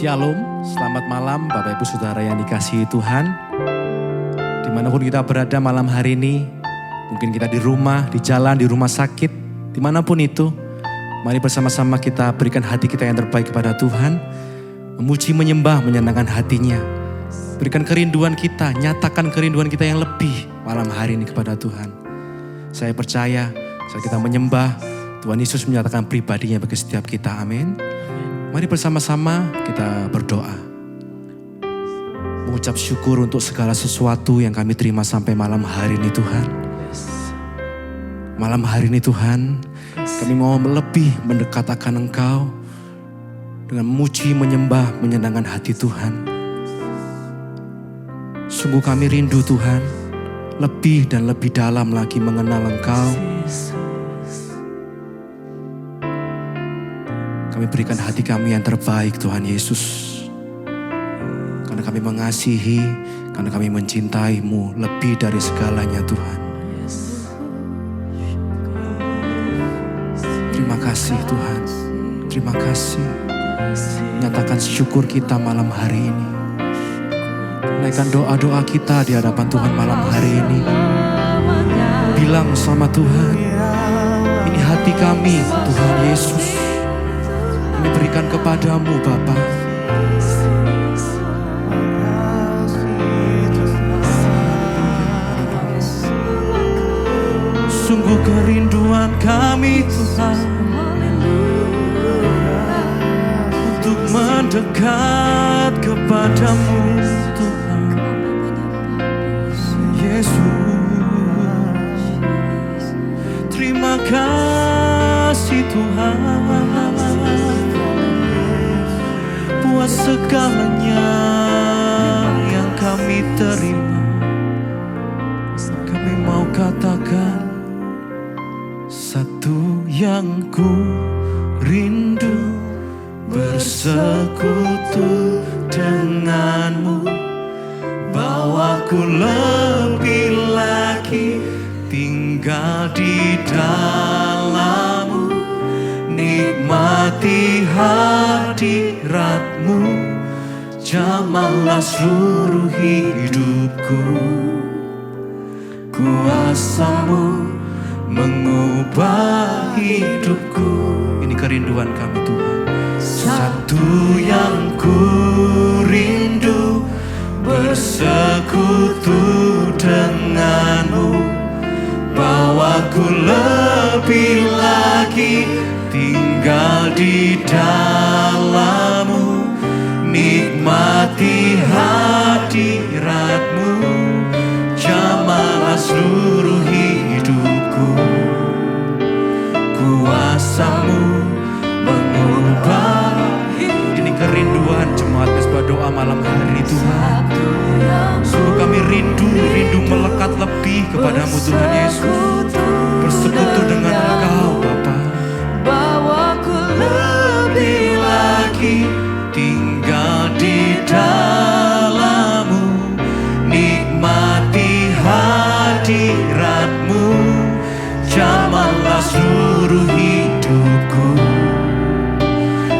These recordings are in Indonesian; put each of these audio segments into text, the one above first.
Shalom, selamat malam Bapak Ibu Saudara yang dikasihi Tuhan. Dimanapun kita berada malam hari ini, mungkin kita di rumah, di jalan, di rumah sakit, dimanapun itu, mari bersama-sama kita berikan hati kita yang terbaik kepada Tuhan, memuji, menyembah, menyenangkan hatinya. Berikan kerinduan kita, nyatakan kerinduan kita yang lebih malam hari ini kepada Tuhan. Saya percaya saat kita menyembah, Tuhan Yesus menyatakan pribadinya bagi setiap kita, amin. Mari bersama-sama kita berdoa. Mengucap syukur untuk segala sesuatu yang kami terima sampai malam hari ini Tuhan. Malam hari ini Tuhan, kami mau lebih mendekat akan Engkau dengan memuji, menyembah, menyenangkan hati Tuhan. Sungguh kami rindu Tuhan, lebih dan lebih dalam lagi mengenal Engkau. Kami berikan hati kami yang terbaik Tuhan Yesus. Karena kami mengasihi, karena kami mencintai-Mu lebih dari segalanya Tuhan. Terima kasih Tuhan. Terima kasih. Nyatakan syukur kita malam hari ini. Naikkan doa-doa kita di hadapan Tuhan malam hari ini. Bilang sama Tuhan, ini hati kami Tuhan Yesus. Kami berikan kepadamu Bapa. Sungguh kerinduan kami Tuhan untuk mendekat kepadamu Tuhan Yesus. Terima kasih Tuhan, buat segalanya yang kami terima. Kami mau katakan, satu yang ku rindu bersekutu denganmu, bawaku lebih lagi tinggal di dalammu, nikmati hadiratmu, jamahlah seluruh hidupku. Kuasamu mengubah hidupku. Ini kerinduan kami Tuhan. Satu yang ku rindu bersekutu denganmu, bawaku lebih lagi tinggal di dalammu, nikmati hadiratmu, jamahlah seluruh hidupku. Kuasamu mengubah. Ini kerinduan jemaat Mesbah Doa malam hari Tuhan. Sungguh kami rindu melekat lebih kepadamu Tuhan Yesus, bersekutu dengan Engkau Bapa. Bawaku lebih lagi tinggal di dalammu, nikmati hadiratmu, jamahlah seluruh hidupku.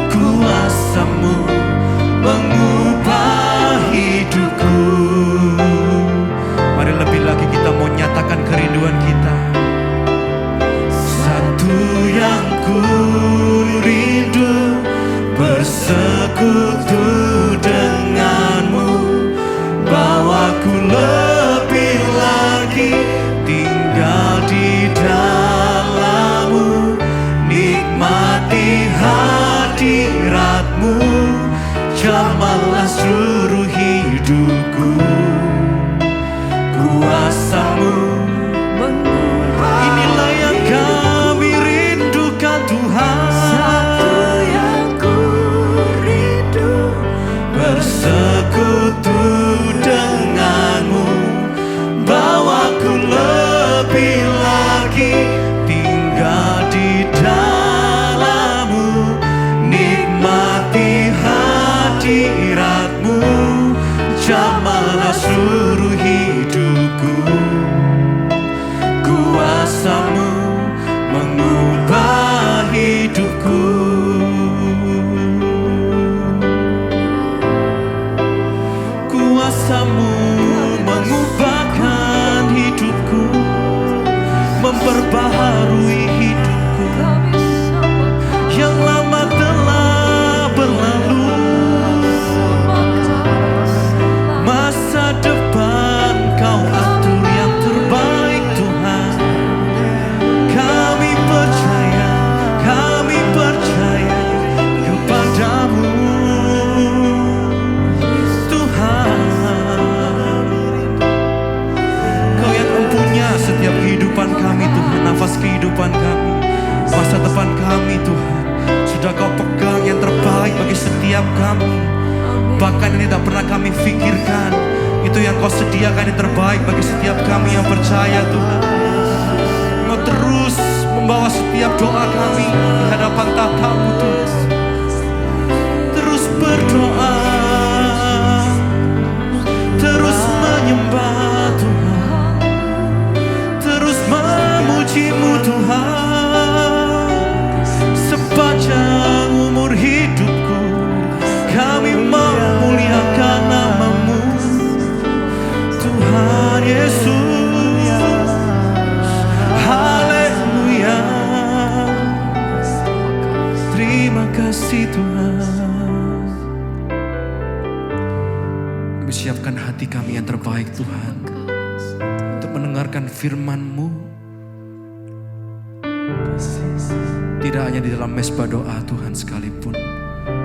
Kuasamu mengubah hidupku. Mari lebih lagi kita mau nyatakan kerinduan kita. Satu yang ku rindu bersekutu denganmu, bawaku lebih lagi tinggal di dalammu, setiap kehidupan kami Tuhan, nafas kehidupan kami, masa depan kami Tuhan, sudah Kau pegang yang terbaik bagi setiap kami. Bahkan yang tidak pernah kami pikirkan, itu yang Kau sediakan yang terbaik bagi setiap kami yang percaya Tuhan. Kau terus membawa setiap doa kami di hadapan tatamu Tuhan. Terus berdoa, terus menyembah Tuhan, terus memuji-Mu Tuhan. Sepanjang umur hidupku kami memuliakan nama-Mu Tuhan Yesus. Haleluya. Terima kasih Tuhan. Kami siapkan hati kami yang terbaik Tuhan, untuk mendengarkan firman-Mu, tidak hanya di dalam mesbah doa Tuhan sekalipun,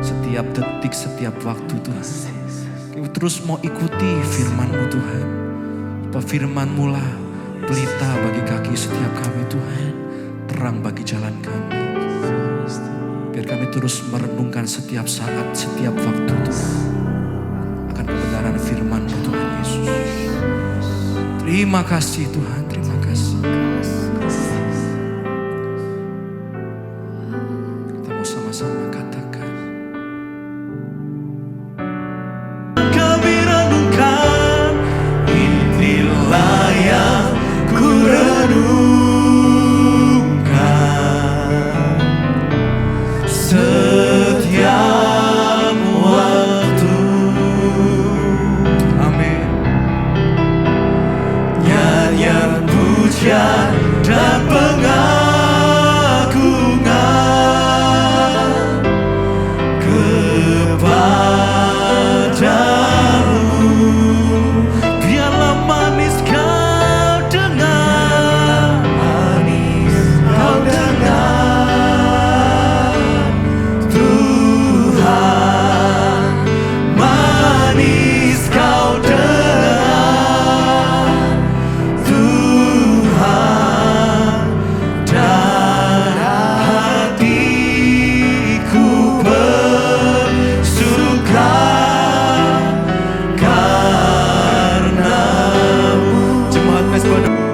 setiap detik, setiap waktu Tuhan. Kami terus mau ikuti firman-Mu Tuhan, supaya firman-Mu lah pelita bagi kaki setiap kami Tuhan, terang bagi jalan kami. Biar kami terus merenungkan setiap saat, setiap waktu Tuhan, akan kebenaran firman-Mu Tuhan Yesus. Terima kasih Tuhan, terima kasih. Kita mau sama-sama katakan. Kami renungkan, inilah yang ku renungkan setiap waktu. Amin. Nyanyian pujian dan pengagungan kepadamu. Biarlah manis kau dengar, manis kau dengar Tuhan, manis kau dengar Tuhan, dan hatiku bersuka karena-Mu. Jemaat mesbah doa.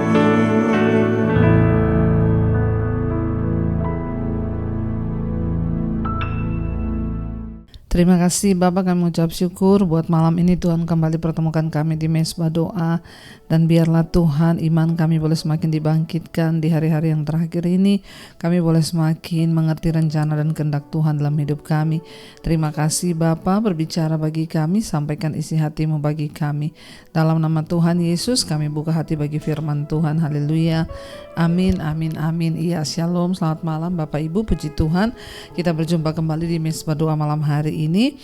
Terima kasih Bapak, kami mengucap syukur buat malam ini Tuhan kembali pertemukan kami di mesbah doa. Dan biarlah Tuhan iman kami boleh semakin dibangkitkan di hari-hari yang terakhir ini. Kami boleh semakin mengerti rencana dan kehendak Tuhan dalam hidup kami. Terima kasih Bapak, berbicara bagi kami, sampaikan isi hati-Mu bagi kami. Dalam nama Tuhan Yesus kami buka hati bagi firman Tuhan. Haleluya. Amin, amin, amin. Iya, shalom, selamat malam Bapak Ibu, puji Tuhan. Kita berjumpa kembali di mesbah doa malam hari ini.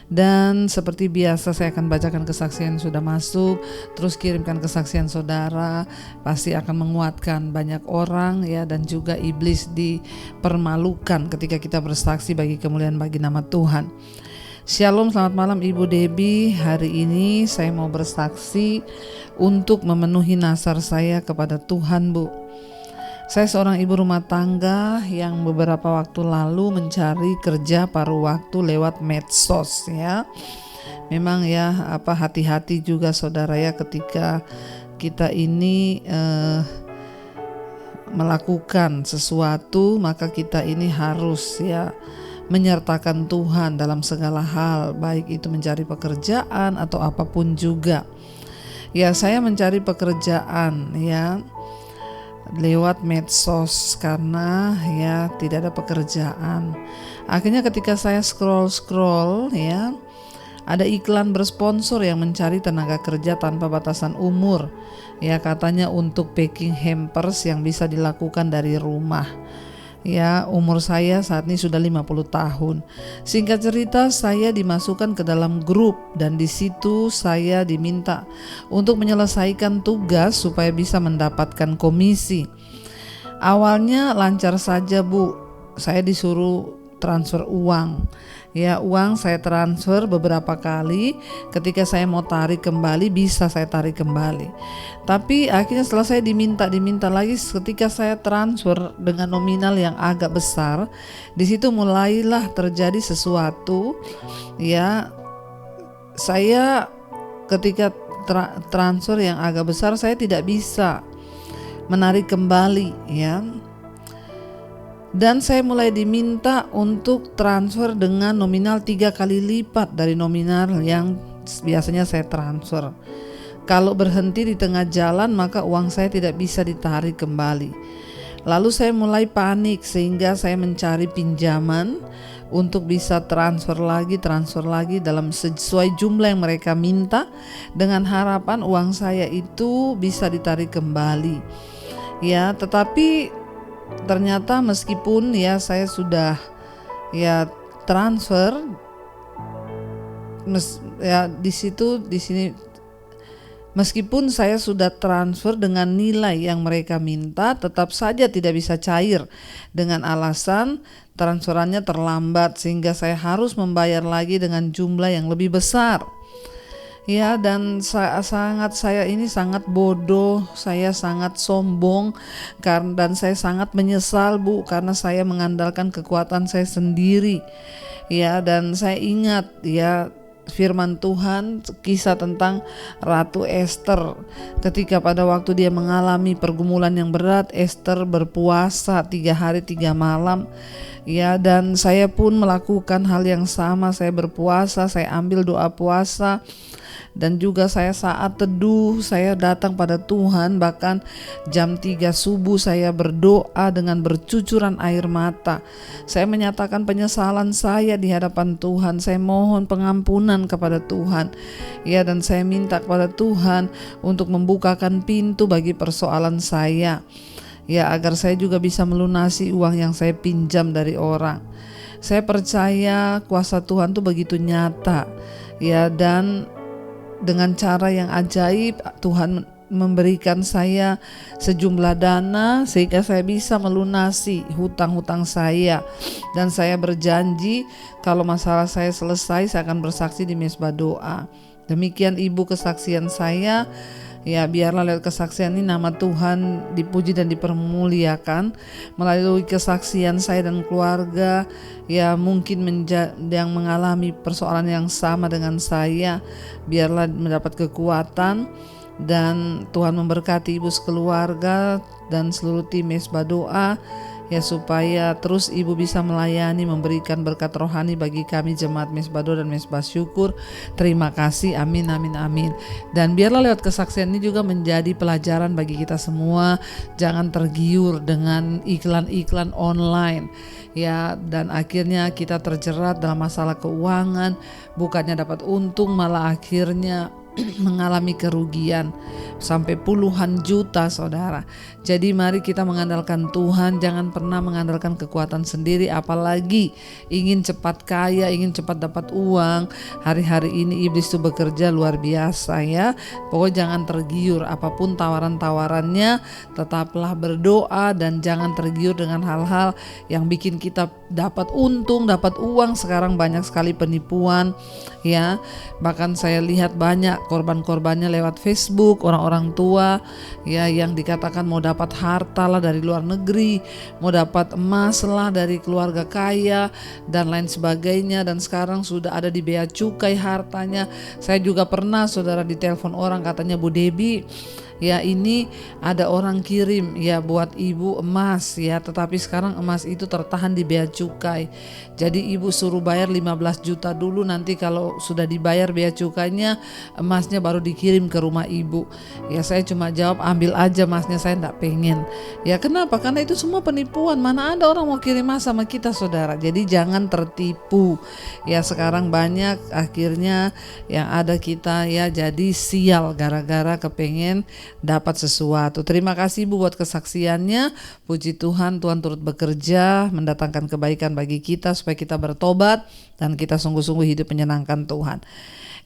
Dan seperti biasa saya akan bacakan kesaksian yang sudah masuk, terus kirimkan kesaksian saudara, pasti akan menguatkan banyak orang ya, dan juga iblis dipermalukan ketika kita bersaksi bagi kemuliaan bagi nama Tuhan. Shalom, selamat malam Ibu Debbie. Hari ini saya mau bersaksi untuk memenuhi nazar saya kepada Tuhan, Bu. Saya seorang ibu rumah tangga yang beberapa waktu lalu mencari kerja paruh waktu lewat medsos ya. Memang ya hati-hati juga saudara ya, ketika kita ini melakukan sesuatu, maka kita ini harus ya menyertakan Tuhan dalam segala hal, baik itu mencari pekerjaan atau apapun juga. Ya, saya mencari pekerjaan ya lewat medsos karena ya tidak ada pekerjaan. Akhirnya ketika saya scroll ya, ada iklan bersponsor yang mencari tenaga kerja tanpa batasan umur. Ya, katanya untuk packing hampers yang bisa dilakukan dari rumah. Ya, umur saya saat ini sudah 50 tahun. Singkat cerita, saya dimasukkan ke dalam grup dan di situ saya diminta untuk menyelesaikan tugas supaya bisa mendapatkan komisi. Awalnya lancar saja, Bu. Saya disuruh transfer uang. Ya, uang saya transfer beberapa kali. Ketika saya mau tarik kembali, bisa saya tarik kembali. Tapi akhirnya setelah saya diminta lagi, ketika saya transfer dengan nominal yang agak besar, di situ mulailah terjadi sesuatu. Ya, saya ketika transfer yang agak besar, saya tidak bisa menarik kembali, ya. Dan saya mulai diminta untuk transfer dengan nominal 3 kali lipat dari nominal yang biasanya saya transfer. Kalau berhenti di tengah jalan, maka uang saya tidak bisa ditarik kembali. Lalu saya mulai panik sehingga saya mencari pinjaman untuk bisa transfer lagi dalam sesuai jumlah yang mereka minta, dengan harapan uang saya itu bisa ditarik kembali. Ya, tetapi ternyata meskipun ya saya sudah ya transfer, di sini meskipun saya sudah transfer dengan nilai yang mereka minta, tetap saja tidak bisa cair dengan alasan transferannya terlambat, sehingga saya harus membayar lagi dengan jumlah yang lebih besar. Ya, dan saya ini sangat bodoh, saya sangat sombong, dan saya sangat menyesal, Bu, karena saya mengandalkan kekuatan saya sendiri. Ya, dan saya ingat ya firman Tuhan, kisah tentang Ratu Esther. Ketika pada waktu dia mengalami pergumulan yang berat, Esther berpuasa 3 hari 3 malam. Ya, dan saya pun melakukan hal yang sama. Saya berpuasa, saya ambil doa puasa, dan juga saya saat teduh, saya datang pada Tuhan. Bahkan jam 3 subuh saya berdoa dengan bercucuran air mata. Saya menyatakan penyesalan saya di hadapan Tuhan. Saya mohon pengampunan kepada Tuhan. Ya, dan saya minta kepada Tuhan untuk membukakan pintu bagi persoalan saya. Ya, agar saya juga bisa melunasi uang yang saya pinjam dari orang. Saya percaya kuasa Tuhan itu begitu nyata. Ya, dan dengan cara yang ajaib Tuhan memberikan saya sejumlah dana sehingga saya bisa melunasi hutang-hutang saya. Dan saya berjanji kalau masalah saya selesai, saya akan bersaksi di Mezbah Doa. Demikian Ibu kesaksian saya. Ya, biarlah lewat kesaksian ini nama Tuhan dipuji dan dipermuliakan. Melalui kesaksian saya dan keluarga ya mungkin yang mengalami persoalan yang sama dengan saya, biarlah mendapat kekuatan, dan Tuhan memberkati Ibu sekeluarga dan seluruh tim Mezbah Doa. Ya, supaya terus Ibu bisa melayani, memberikan berkat rohani bagi kami jemaat Mezbah Doa dan Mezbah Syukur. Terima kasih, amin, amin, amin. Dan biarlah lewat kesaksian ini juga menjadi pelajaran bagi kita semua. Jangan tergiur dengan iklan-iklan online, ya, dan akhirnya kita terjerat dalam masalah keuangan. Bukannya dapat untung, malah akhirnya mengalami kerugian sampai puluhan juta, saudara. Jadi mari kita mengandalkan Tuhan, jangan pernah mengandalkan kekuatan sendiri, apalagi ingin cepat kaya, ingin cepat dapat uang. Hari-hari ini iblis itu bekerja luar biasa, ya. Pokoknya jangan tergiur apapun tawaran-tawarannya, tetaplah berdoa dan jangan tergiur dengan hal-hal yang bikin kita dapat untung, dapat uang. Sekarang banyak sekali penipuan, ya. Bahkan saya lihat banyak korban-korbannya lewat Facebook, orang-orang tua ya yang dikatakan mau dapat harta lah dari luar negeri, mau dapat emas lah dari keluarga kaya dan lain sebagainya, dan sekarang sudah ada di bea cukai hartanya. Saya juga pernah, saudara, ditelepon orang katanya, Bu Debbie, ya ini ada orang kirim ya buat ibu emas ya, tetapi sekarang emas itu tertahan di bea cukai. Jadi ibu suruh bayar 15 juta dulu, nanti kalau sudah dibayar bea cukainya, emasnya baru dikirim ke rumah ibu. Ya, saya cuma jawab, ambil aja emasnya, saya enggak pengen. Ya, kenapa? Karena itu semua penipuan. Mana ada orang mau kirim emas sama kita, saudara. Jadi jangan tertipu. Ya, sekarang banyak akhirnya yang ada kita ya jadi sial gara-gara kepengen dapat sesuatu. Terima kasih Bu buat kesaksiannya. Puji Tuhan, Tuhan turut bekerja mendatangkan kebaikan bagi kita supaya kita bertobat dan kita sungguh-sungguh hidup menyenangkan Tuhan.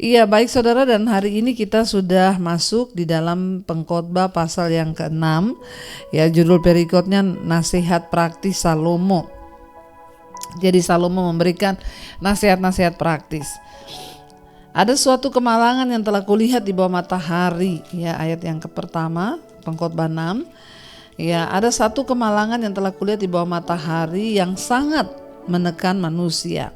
Iya, baik saudara, dan hari ini kita sudah masuk di dalam Pengkhotbah pasal yang ke-6. Ya, judul perikotnya nasihat praktis Salomo. Jadi Salomo memberikan nasihat-nasihat praktis. Ada suatu kemalangan yang telah kulihat di bawah matahari, ya, ayat yang pertama, Pengkhotbah 6. Ya, ada satu kemalangan yang telah kulihat di bawah matahari yang sangat menekan manusia.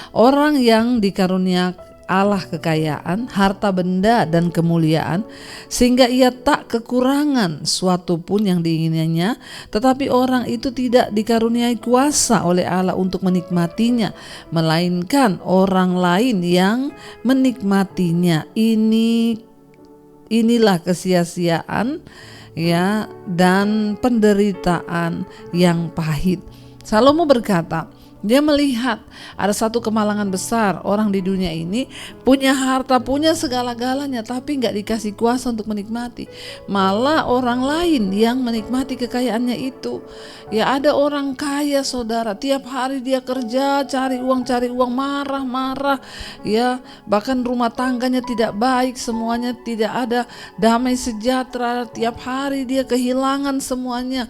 Orang yang dikaruniai Allah kekayaan, harta benda dan kemuliaan, sehingga ia tak kekurangan suatu pun yang diinginkannya, tetapi orang itu tidak dikaruniai kuasa oleh Allah untuk menikmatinya, melainkan orang lain yang menikmatinya. Inilah kesia-siaan, ya, dan penderitaan yang pahit. Salomo berkata, dia melihat ada satu kemalangan besar. Orang di dunia ini punya harta, punya segala-galanya, tapi gak dikasih kuasa untuk menikmati. Malah orang lain yang menikmati kekayaannya itu. Ya, ada orang kaya, saudara, tiap hari dia kerja, cari uang, marah-marah. Ya, bahkan rumah tangganya tidak baik, semuanya tidak ada damai sejahtera. Tiap hari dia kehilangan semuanya.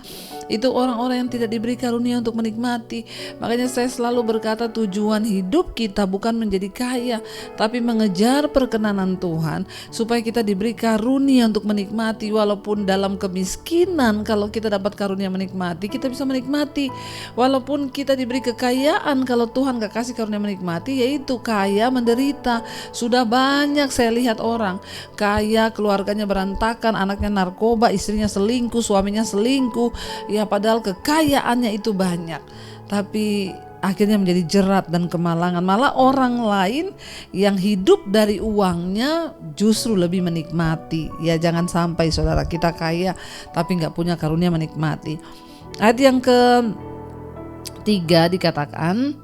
Itu orang-orang yang tidak diberi karunia untuk menikmati. Makanya saya selalu berkata, tujuan hidup kita bukan menjadi kaya, tapi mengejar perkenanan Tuhan, supaya kita diberi karunia untuk menikmati. Walaupun dalam kemiskinan, kalau kita dapat karunia menikmati, kita bisa menikmati. Walaupun kita diberi kekayaan, kalau Tuhan gak kasih karunia menikmati, yaitu kaya menderita. Sudah banyak saya lihat orang kaya, keluarganya berantakan, anaknya narkoba, istrinya selingkuh, suaminya selingkuh. Ya, padahal kekayaannya itu banyak, tapi akhirnya menjadi jerat dan kemalangan. Malah orang lain yang hidup dari uangnya justru lebih menikmati. Ya, jangan sampai saudara kita kaya tapi gak punya karunia menikmati. Ayat yang ketiga dikatakan,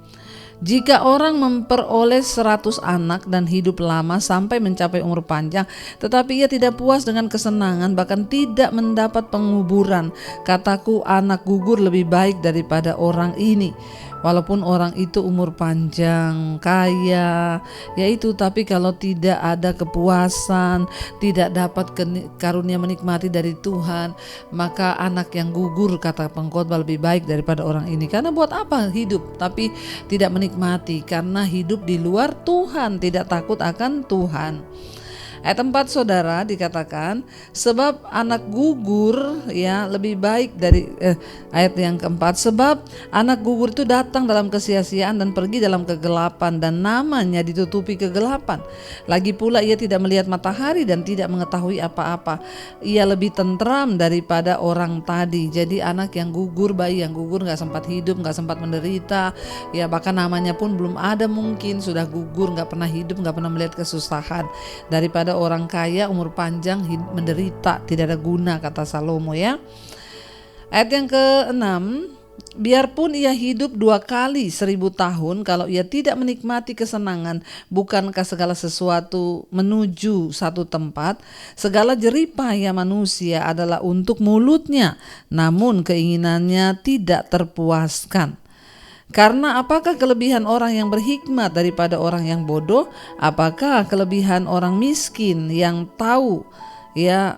jika orang memperoleh 100 anak dan hidup lama sampai mencapai umur panjang, tetapi ia tidak puas dengan kesenangan, bahkan tidak mendapat penguburan, kataku, anak gugur lebih baik daripada orang ini. Walaupun orang itu umur panjang, kaya, yaitu, tapi kalau tidak ada kepuasan, tidak dapat karunia menikmati dari Tuhan, maka anak yang gugur, kata pengkhotbah, lebih baik daripada orang ini. Karena buat apa hidup tapi tidak menikmati? Karena hidup di luar Tuhan, tidak takut akan Tuhan. Ayat 4 saudara dikatakan, sebab anak gugur, ya, lebih baik dari ayat yang keempat, sebab anak gugur itu datang dalam kesia-siaan dan pergi dalam kegelapan, dan namanya ditutupi kegelapan. Lagi pula ia tidak melihat matahari dan tidak mengetahui apa-apa. Ia lebih tentram daripada orang tadi. Jadi anak yang gugur, bayi yang gugur, gak sempat hidup, gak sempat menderita, ya, bahkan namanya pun belum ada, mungkin sudah gugur, gak pernah hidup, gak pernah melihat kesusahan, daripada orang kaya umur panjang menderita, tidak ada guna, kata Salomo, ya. Ayat yang ke-6, biarpun ia hidup 2 kali 1000 tahun, kalau ia tidak menikmati kesenangan, bukankah segala sesuatu menuju satu tempat? Segala jerih payah manusia adalah untuk mulutnya, namun keinginannya tidak terpuaskan. Karena apakah kelebihan orang yang berhikmat daripada orang yang bodoh? Apakah kelebihan orang miskin yang tahu, ya,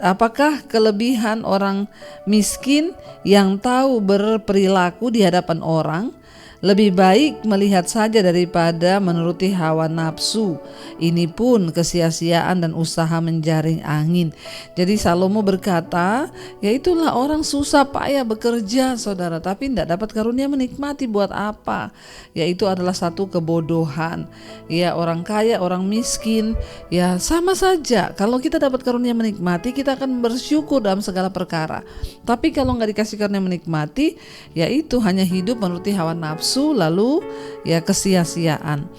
apakah kelebihan orang miskin yang tahu berperilaku di hadapan orang? Lebih baik melihat saja daripada menuruti hawa nafsu. Ini pun kesia-siaan dan usaha menjaring angin. Jadi Salomo berkata, ya itulah orang susah payah bekerja, saudara, tapi tidak dapat karunia menikmati. Buat apa? Ya, itu adalah satu kebodohan. Ya, orang kaya, orang miskin, ya sama saja. Kalau kita dapat karunia menikmati, kita akan bersyukur dalam segala perkara. Tapi kalau nggak dikasih karunia menikmati, ya itu hanya hidup menuruti hawa nafsu, lalu ya kesia-siaan.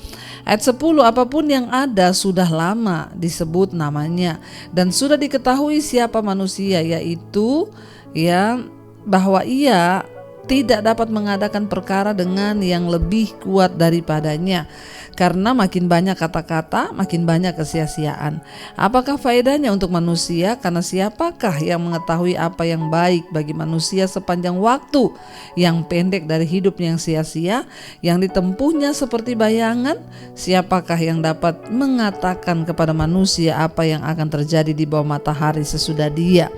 Ayat 10, apapun yang ada sudah lama disebut namanya dan sudah diketahui siapa manusia, yaitu, ya, bahwa ia tidak dapat mengadakan perkara dengan yang lebih kuat daripadanya. Karena makin banyak kata-kata, makin banyak kesia-siaan. Apakah faedahnya untuk manusia? Karena siapakah yang mengetahui apa yang baik bagi manusia sepanjang waktu yang pendek dari hidupnya yang sia-sia, yang ditempuhnya seperti bayangan? Siapakah yang dapat mengatakan kepada manusia apa yang akan terjadi di bawah matahari sesudah dia?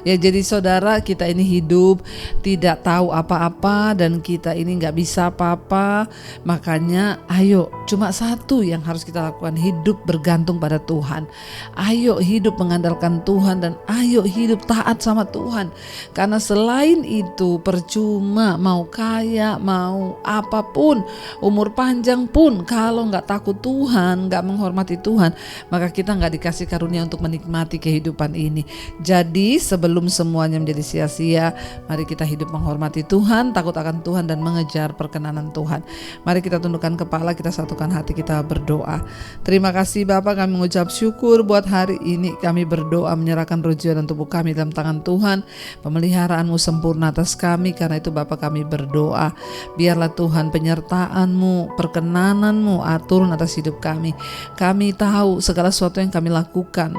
Ya, jadi saudara, kita ini hidup tidak tahu apa-apa dan kita ini gak bisa apa-apa. Makanya ayo, cuma satu yang harus kita lakukan, hidup bergantung pada Tuhan. Ayo hidup mengandalkan Tuhan dan ayo hidup taat sama Tuhan. Karena selain itu percuma mau kaya, mau apapun, umur panjang pun, kalau gak takut Tuhan, gak menghormati Tuhan, maka kita gak dikasih karunia untuk menikmati kehidupan ini. Jadi sebelum semuanya menjadi sia-sia, mari kita hidup menghormati Tuhan, takut akan Tuhan dan mengejar perkenanan Tuhan. Mari kita tundukkan kepala, kita satukan hati, kita berdoa. Terima kasih Bapa, kami mengucap syukur buat hari ini. Kami berdoa menyerahkan roh jiwa dan tubuh kami dalam tangan Tuhan. Pemeliharaan-Mu sempurna atas kami. Karena itu Bapa, kami berdoa, biarlah Tuhan penyertaan-Mu, perkenanan-Mu turun atas hidup kami. Kami tahu segala sesuatu yang kami lakukan,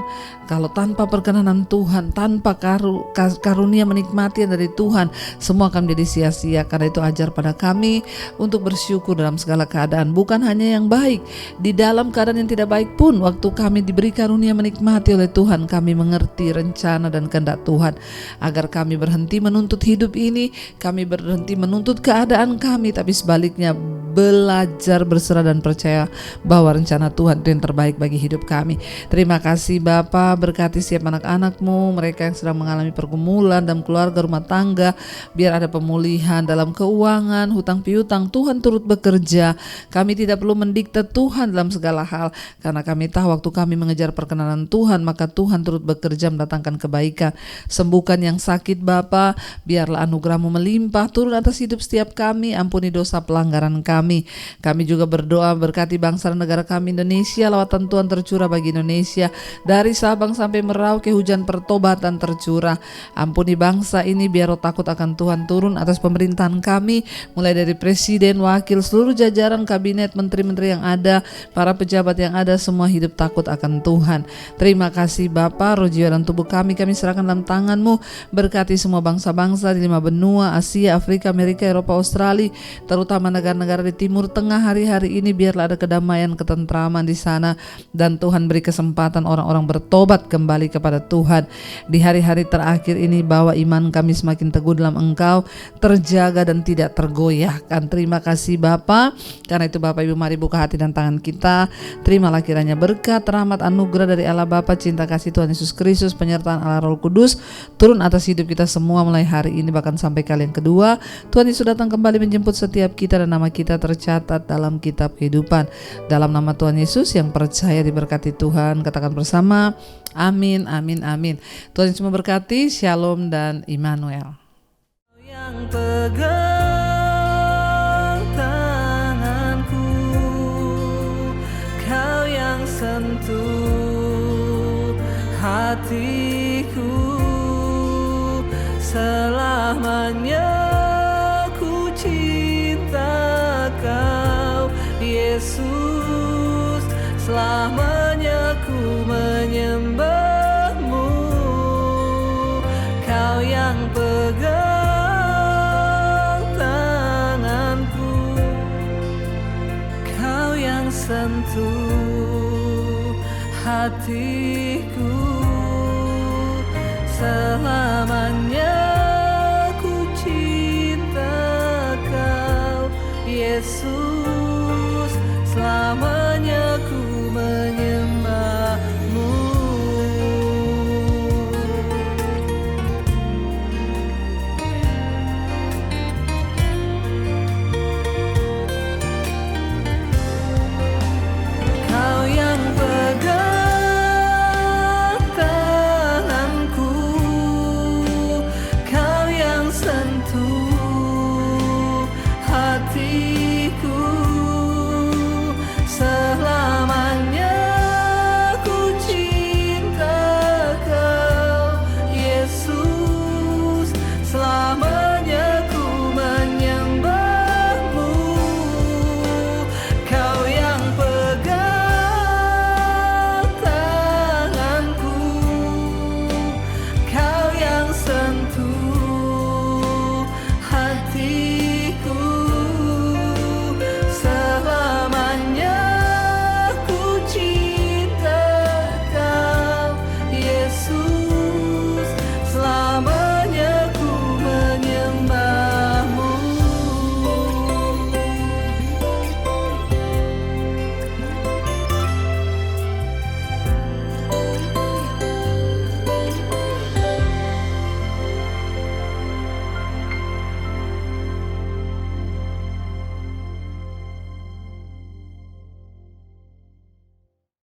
kalau tanpa perkenanan Tuhan, tanpa karunia menikmati dari Tuhan, semua akan menjadi sia-sia. Karena itu ajar pada kami untuk bersyukur dalam segala keadaan, bukan hanya yang baik, di dalam keadaan yang tidak baik pun, waktu kami diberi karunia menikmati oleh Tuhan, kami mengerti rencana dan kehendak Tuhan, agar kami berhenti menuntut hidup ini, kami berhenti menuntut keadaan kami, tapi sebaliknya belajar berserah dan percaya bahwa rencana Tuhan itu yang terbaik bagi hidup kami. Terima kasih Bapa, berkati setiap anak-anak-Mu, mereka yang sedang mengalami pergumulan dalam keluarga, rumah tangga, biar ada pemulihan dalam keuangan, hutang piutang, Tuhan turut bekerja. Kami tidak perlu mendikte Tuhan dalam segala hal, karena kami tahu waktu kami mengejar perkenanan Tuhan, maka Tuhan turut bekerja mendatangkan kebaikan. Sembuhkan yang sakit Bapa, biarlah anugerah-Mu melimpah turun atas hidup setiap kami, ampuni dosa pelanggaran kami. Kami juga berdoa berkati bangsa dan negara kami Indonesia, lawatan Tuhan tercurah bagi Indonesia, dari Sabang sampai Merauke hujan pertobatan tercurah. Ampuni bangsa ini, biar roh takut akan Tuhan turun atas pemerintahan kami, mulai dari presiden, wakil, seluruh jajaran kabinet, menteri-menteri yang ada, para pejabat yang ada, semua hidup takut akan Tuhan. Terima kasih Bapa, roh jiwa dan tubuh kami serahkan dalam tangan-Mu. Berkati semua bangsa-bangsa di 5 benua, Asia, Afrika, Amerika, Eropa, Australia, terutama negara-negara di Timur Tengah. Hari-hari ini biarlah ada kedamaian, ketentraman di sana, dan Tuhan beri kesempatan orang-orang bertobat kembali kepada Tuhan. Di hari-hari terakhir ini bawa iman kami semakin teguh dalam Engkau, terjaga dan tidak tergoyahkan. Terima kasih Bapa. Karena itu Bapak Ibu, mari buka hati dan tangan kita. Terimalah kiranya berkat, rahmat, anugerah dari Allah Bapa, cinta kasih Tuhan Yesus Kristus, penyertaan Allah Roh Kudus turun atas hidup kita semua mulai hari ini bahkan sampai kali yang kedua. Tuhan Yesus datang kembali menjemput setiap kita dan nama kita tercatat dalam kitab kehidupan. Dalam nama Tuhan Yesus yang percaya diberkati Tuhan, katakan bersama, amin, amin, amin. Tuhan Yesus memberkati. Shalom dan Immanuel. Yang pegang tanganku, Kau yang sentuh hatiku, selamanya ku cinta Kau Yesus, selamanya ku menyembah-Mu. Kau yang pegang tanganku, Kau yang sentuh hatiku, selamanya ku cinta Kau Yesus.